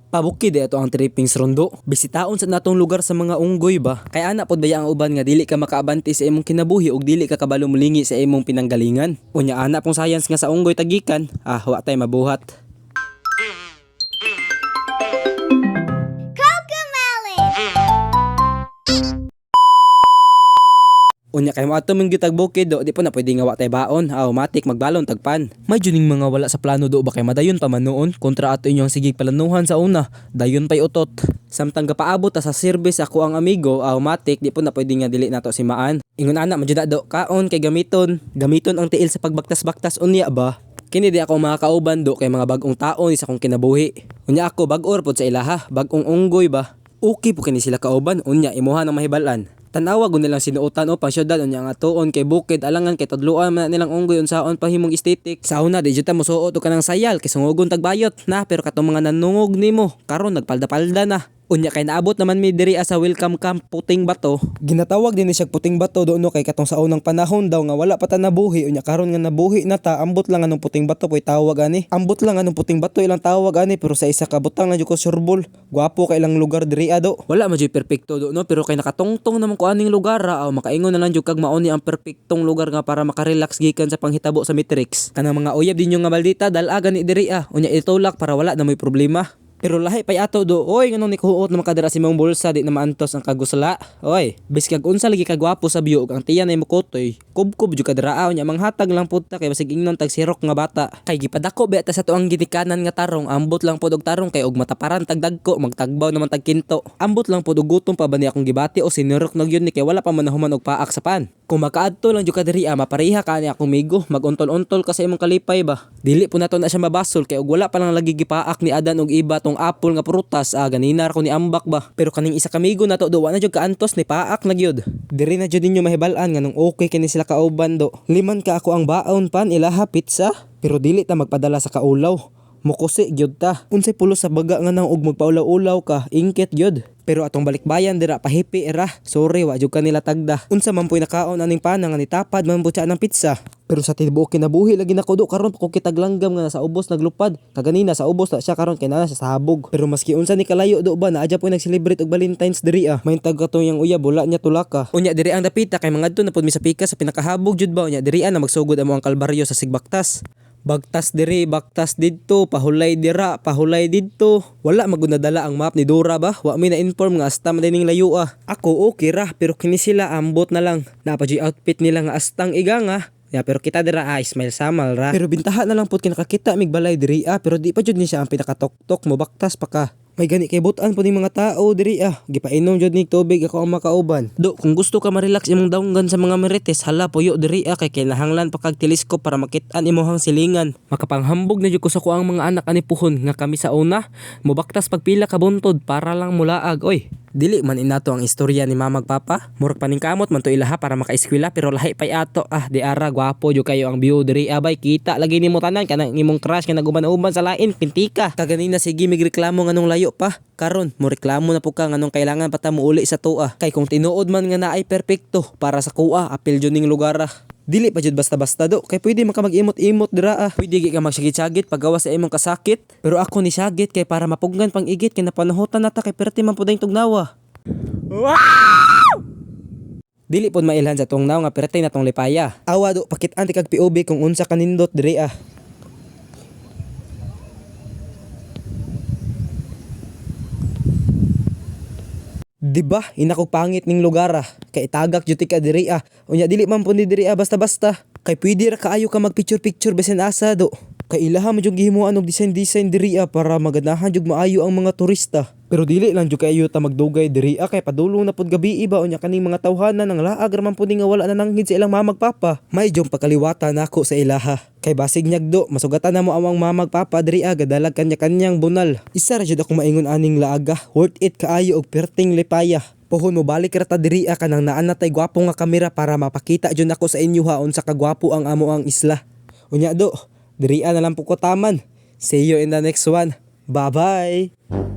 Pabukid ato ang trippings rondo. Bisitaon sa natong lugar sa mga unggoy ba. Kay ana pod baya ang uban nga dili ka makaabanti sa imong kinabuhi ug dili ka kabalo mulingi sa imong pinanggalingan. Unya ana pong science nga sa unggoy tagikan, wa tay mabuhat. Unya kay mo ato mong gitag bukid do di po na pwede nga wa tay baon, matik magbalon tagpan. May juning mga wala sa plano do ba kay madayon pa man noon kontra ato inyong sigig palanuhan sa una, dayon pay utot. Samtang gapaabot ta sa service ako ang amigo, matik di po na pwede nga dili nato si maan. Ingon ana man jud do kaon kay gamiton ang tiil sa pagbaktas-baktas unya ba. Kini di ako mga kauban do kay mga bag-ong taon isa kong kinabuhi. Unya ako bag-or pod sa ilaha, bag-ong unggoy ba. Okay po kini sila kauban, unya imuha ng mahibalan. Tanawa gud nilang sinuotan o pang syudad unya nga tuon kay bukid alangan kay tudloan man nilang unggoy unsaon pahimong estetik. Sa una di jud ta mosuot og kanang sayal kay sungugon tagbayot na pero katong mga nanungog nimo karon nagpalda-palda na. Unya kay naabot naman mi diri sa welcome camp Puting Bato. Ginatawag din ni siya Puting Bato do no kay katong sa unang panahon daw nga wala pa ta nabuhi unya karon nga nabuhi na ta ambot lang anong Puting Bato poy tawag ani. Ambot lang anong Puting Bato ilang tawag ani pero sa isa ka butang na jud ko surbol. Gwapo kay ilang lugar diri do. Wala man jud perpekto do no pero kay nakatungtong naman ko aning lugar makaingon na lang jud kag mauni ang perpektong lugar nga para makarelax gikan sa panghitabo sa Matrix. Kanang mga uyab dinyo nga maldita dal-aga ni diri unya itulak para wala na may problema. Pero lahi pay ato do, oy nganong nikuot na makadara si mong bulsa di na maantos ang kagusala. Oy, biskag unsa lagi kagwapo sa biyo ug ang tiyan ay mukotoy. Kubkub jud kadara nya manghatag lang pud ta kay basig ingnon tag sirok nga bata. Kay gipadako ba ta sa tuang ginikanan nga tarong, ambot lang pud og tarong kay og mataparan tag dagko magtagbaw naman tag kinto. Ambot lang pud og gutom pa ba ni akong gibati o sinirok na gyud ni kay wala pa manahuman og paak sa pan. Kung makaadto lang jud ka diri mapareha ka ni akong migo, maguntol-untol ka sa imong kalipay ba. Dili po nato na siya mabasol kay og wala pa lang lagi gipaak ni Adan og iba tong apple nga prutas ganinar ko ni ambak ba. Pero kaning isa kamigo nato do wa na jud kaantos ni paak na gyud. Diri na jud ninyo mahibal-an nganong okay kini sila kauban do. Liman ka ako ang baon pan ilaha pizza pero dili ta magpadala sa kaulaw. Mukusi gyud ta. Unsay pulos sa baga nga nang og magpaulaw-ulaw ka, ingket gyud. Pero atong balikbayan dira pahipi era. Sorry wa jud kanila tagda. Unsa man poy nakaon aning pana nga nitapad man pud siya ng pizza. Pero sa tibuok kinabuhi lagi na ko do karon ko kitaglanggam nga sa ubos naglupad. Kaganina sa ubos na siya karon kay naa siya sa habog. Pero maski unsa ni kalayo do ba naadya poy nag-celebrate og Valentine's diri May tag katong yang uyab wala niya tulaka. Unya diri ang dapita kay mangadto na pud mi sa pika sa pinakahabog jud ba unya diri na magsugod amo ang kalbaryo sa Sigbaktas. Bagtas diri, baktas didto, pahulay dira, pahulay didto. Wala magunadala ang map ni Dora ba? Wa mi na inform nga asta man dining layo Ako okay ra pero kini sila ambot na lang. Napadyo outfit nila nga astang iganga. Pero kita dira smile samal ra. Pero bintaha na lang pud kay nakakita mig balay diri pero di pa jud ni siya ang pinakatok-tok mo baktas pa ka. May gani kay butan po ni mga tao diri gipainom jud ni tubig ako ang makauban. Do kung gusto ka ma-relax imong daunggan sa mga merites hala puyo diri kay kinahanglan pa kag teleskop para makit-an imong silingan. Makapanghambog na jud ko sa kuang mga anak ani puhon nga kami sa una mobaktas pagpila ka buntod para lang mulaag oy. Dili man inato ang istorya ni mamag papa. Murag paningkamot man to ilaha para makaeskwela pero lahi pay ato di ara gwapo jud kayo ang view diri bay kita lagi nimo tanan kanang imong crush nga naguban-uban sa lain pintika. Kaganina sige migreklamo nganong layo pa. Karon mo reklamo na po ka nganong kailangan pa ta muuli sa tua. Kay kung tinuod man nga naay perpekto para sa kuha apil jud ning lugar Dili pa jud basta-basta do kay pwede man ka mag-imot-imot dira Pwede gi ka magsagit-sagit paggawa sa imong kasakit. Pero ako ni sagit kay para mapugnan pang igit kay napanahutan nata kay perti man pud ang tugnawa. Dili pod mailhan sa tungnaw nga perti na tong lipaya. Awa do pakit-an ti kag POV kung unsa kanindot diri Diba, inako pangit ning lugar kay tagak jud ka diri Unya dili man pud diri basta-basta. Kay pwede ra kaayo ka magpicture-picture besen asa do. Kay ilaha man jud gihimuan og design diri para maganahan jud maayo ang mga turista. Pero dili lang jud kayo ta magdugay diri kay padulong na pud gabi iba unya kaning mga tawhanan nang laag ra man pud nga wala na nanghid sa ilang mamagpapa. May jong pakaliwata nako sa ilaha. Kay basig nyagdo masugatan na mo amang mamagpapa diri gadalag kanya-kanyang bunal. Isa ra jud ako maingon aning laaga. Worth it kaayo og perting lipaya. Pohon mo balik ra ta diri kanang naa na tay gwapo nga kamera para mapakita jud nako sa inyo unsa ka gwapo ang amo ang isla. Unya do, diri na lang po ko taman. See you in the next one. Bye-bye.